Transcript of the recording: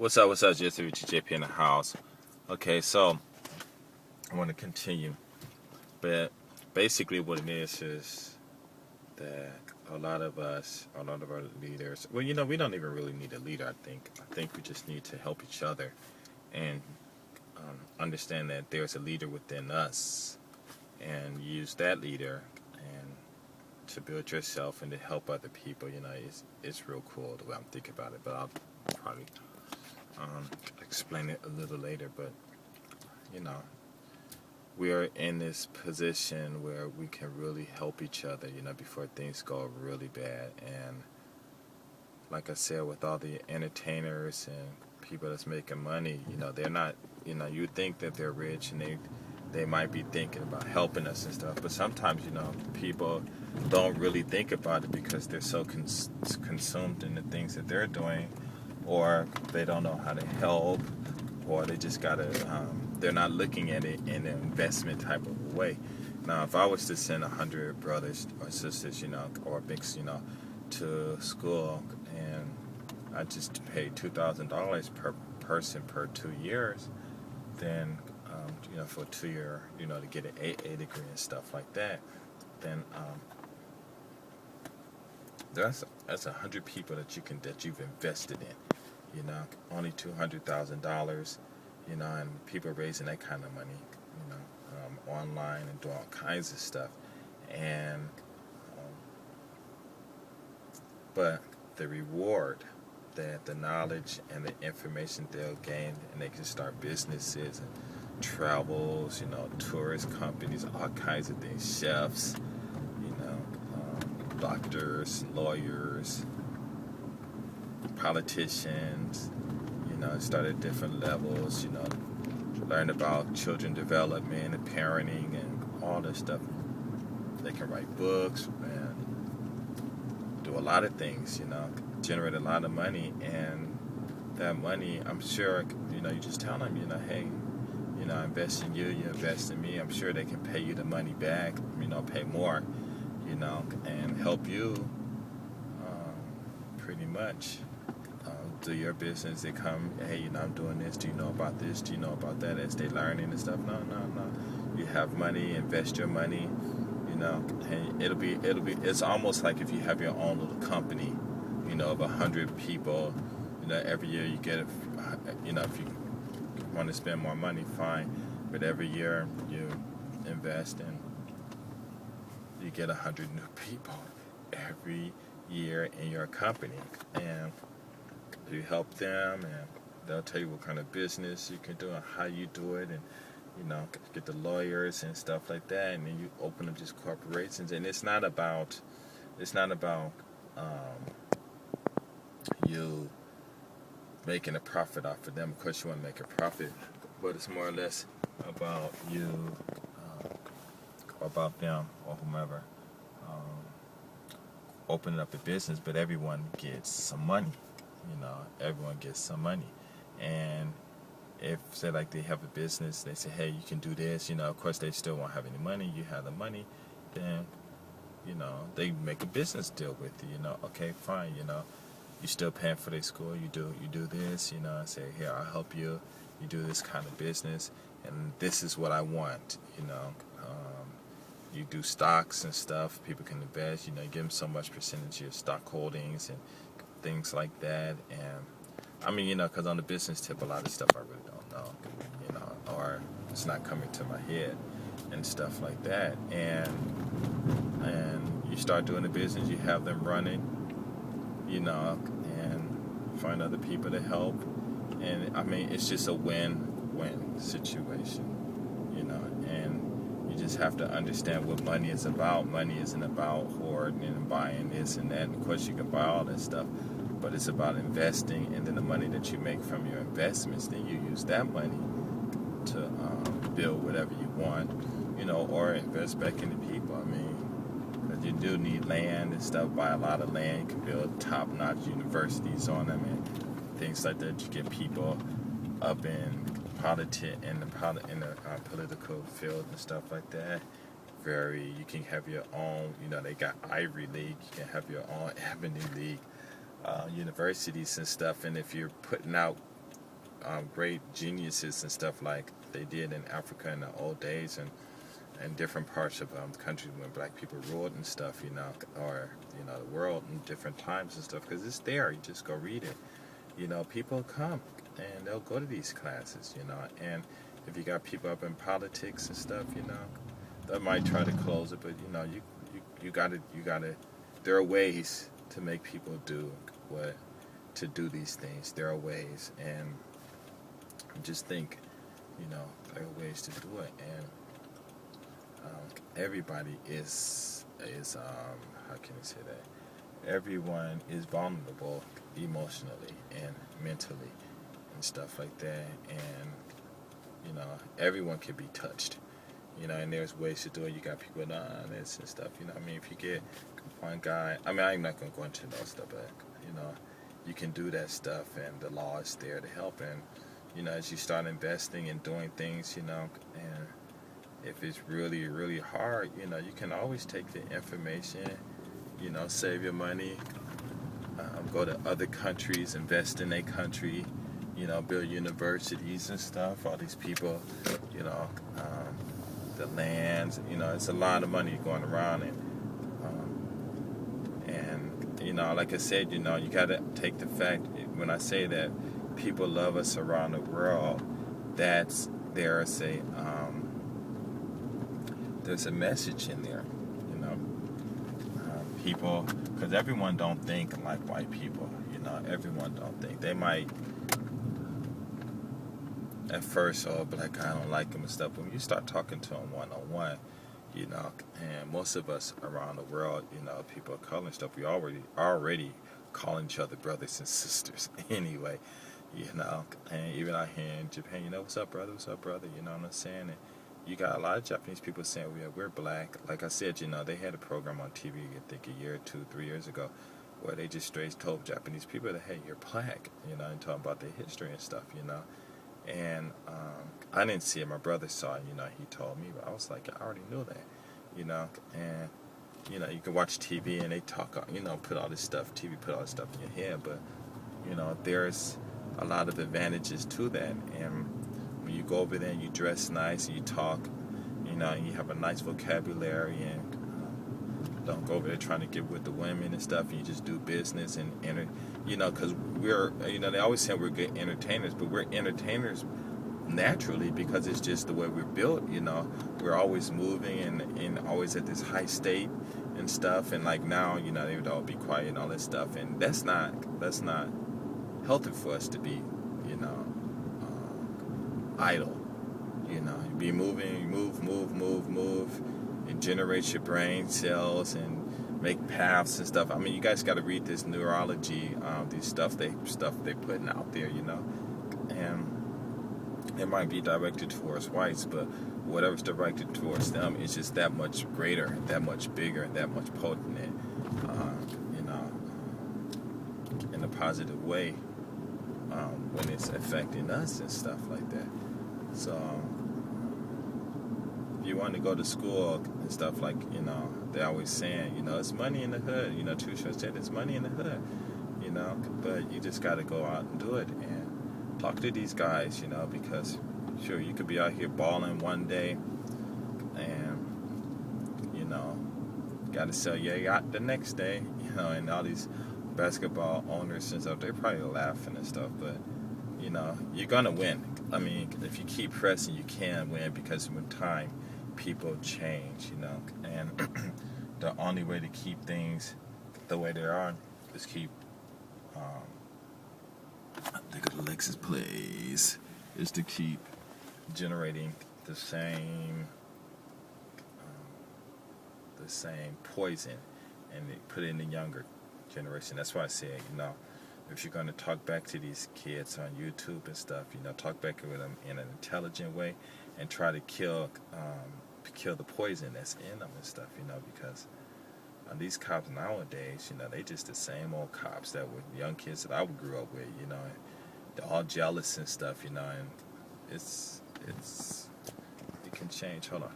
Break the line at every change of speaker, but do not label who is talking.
What's up? What's up? Just JP in the house. Okay, so I want to continue, but basically, what it is that a lot of us, a lot of our leaders. Well, we don't even really need a leader. I think we just need to help each other and understand that there's a leader within us, and use that leader and to build yourself and to help other people. It's real cool the way I'm thinking about it, but I'll probably explain it a little later. But you know, we are in this position where we can really help each other, before things go really bad. And like I said, with all the entertainers and people that's making money, they're not, you think that they're rich and they might be thinking about helping us and stuff. But sometimes, people don't really think about it because they're so consumed in the things that they're doing, or they don't know how to help, or they just they're not looking at it in an investment type of way. Now, if I was to send 100 brothers or sisters, or mix, to school, and I just paid $2,000 per person per 2 years, then, for a 2 year, to get an AA degree and stuff like that, then that's 100 people that you've invested in. Only $200,000. And people raising that kind of money, online and doing all kinds of stuff. And but the reward, that the knowledge and the information they'll gain, and they can start businesses and travels, tourist companies, all kinds of things, chefs, doctors, lawyers, politicians, start at different levels, learn about children development and parenting and all this stuff. They can write books and do a lot of things, generate a lot of money. And that money, I'm sure, you just tell them, hey, I invest in you, you invest in me. I'm sure they can pay you the money back, pay more, and help you pretty much do your business. They come, hey, I'm doing this. Do you know about this? Do you know about that? As they learning and stuff. No. You have money, invest your money, and it's almost like if you have your own little company, of 100 people, every year you get, if you want to spend more money, fine. But every year you invest and you get 100 new people every year in your company. And you help them, and they'll tell you what kind of business you can do and how you do it, and get the lawyers and stuff like that. And then you open up just corporations. And it's not about you making a profit off of them. Of course you want to make a profit, but it's more or less about you, about them, or whomever, opening up a business. But everyone gets some money. Everyone gets some money. And if, say, like they have a business, they say, hey, you can do this, of course they still won't have any money. You have the money, then, they make a business deal with you, okay, fine, you still paying for their school, you do this, and say, here, I'll help you, you do this kind of business, and this is what I want, you do stocks and stuff, people can invest, you give them so much percentage of your stock holdings and things like that. And I mean, because on the business tip, a lot of stuff I really don't know, or it's not coming to my head and stuff like that. And you start doing the business, you have them running, and find other people to help. And I mean, it's just a win-win situation, and you just have to understand what money is about. Money isn't about hoarding and buying this and that. And of course, you can buy all that stuff, but it's about investing, and then the money that you make from your investments, then you use that money to build whatever you want, or invest back into people. I mean, because you do need land and stuff. Buy a lot of land, you can build top-notch universities on them and things like that. You get people up in the political field and stuff like that. You can have your own. They got Ivy League. You can have your own Ebony League. Universities and stuff. And if you're putting out great geniuses and stuff like they did in Africa in the old days and different parts of the country when black people ruled and stuff, or the world in different times and stuff, because it's there. You just go read it. People come and they'll go to these classes, and if you got people up in politics and stuff, they might try to close it, but you gotta there are ways to make people to do these things. There are ways, and just think, there are ways to do it, and everybody is how can I say that? Everyone is vulnerable emotionally and mentally and stuff like that, and everyone can be touched, and there's ways to do it. You got people this and stuff, if you get one guy, I'm not going to go into no stuff, but you can do that stuff, and the law is there to help, and as you start investing and doing things, and if it's really, really hard, you can always take the information, save your money, go to other countries, invest in a country, build universities and stuff. All these people, the lands, it's a lot of money going around, and like I said, you got to take the fact, when I say that people love us around the world, there's a message in there, people, because everyone don't think like white people, everyone don't think. They might at first, black guy, I don't like him and stuff, but when you start talking to them one-on-one, and most of us around the world, people of color and stuff, we already calling each other brothers and sisters anyway, and even out here in Japan, what's up, brother, you know what I'm saying? And you got a lot of Japanese people saying, we're black. Like I said, they had a program on TV, I think a year, 2-3 years ago, where they just straight told Japanese people that, hey, you're black, and talking about their history and stuff, and I didn't see it. My brother saw it, he told me, but I was like, I already knew that, and, you can watch TV and they talk, put all this stuff, TV put all this stuff in your head, but, there's a lot of advantages to that, and when you go over there and you dress nice and you talk, and you have a nice vocabulary, and don't go over there trying to get with the women and stuff, and you just do business and because we're, they always say we're good entertainers, but we're entertainers naturally because it's just the way we're built, we're always moving and always at this high state and stuff, and like now, they would all be quiet and all that stuff, and that's not healthy for us to be, idle. You be moving, move, and generate your brain cells and make paths and stuff. I mean, you guys got to read this neurology, these stuff they putting out there, and it might be directed towards whites, but whatever's directed towards them is just that much greater, that much bigger, and that much potent, in a positive way, when it's affecting us and stuff like that. So if you want to go to school and stuff, like, they're always saying, it's money in the hood, Too Short said it's money in the hood, but you just got to go out and do it and talk to these guys, because sure, you could be out here balling one day and, got to sell your yacht the next day, and all these basketball owners and stuff, they're probably laughing and stuff, but, you're going to win. I mean, if you keep pressing, you can win, because with time, people change, and the only way to keep things the way they are is keep, I think of Alexis Plays, is to keep generating the same poison, and they put it in the younger generation. That's why I say, if you're going to talk back to these kids on YouTube and stuff, talk back with them in an intelligent way, and try to kill the poison that's in them and stuff, because these cops nowadays, they just the same old cops that were young kids that I grew up with, and they're all jealous and stuff, and it can change. Hold on.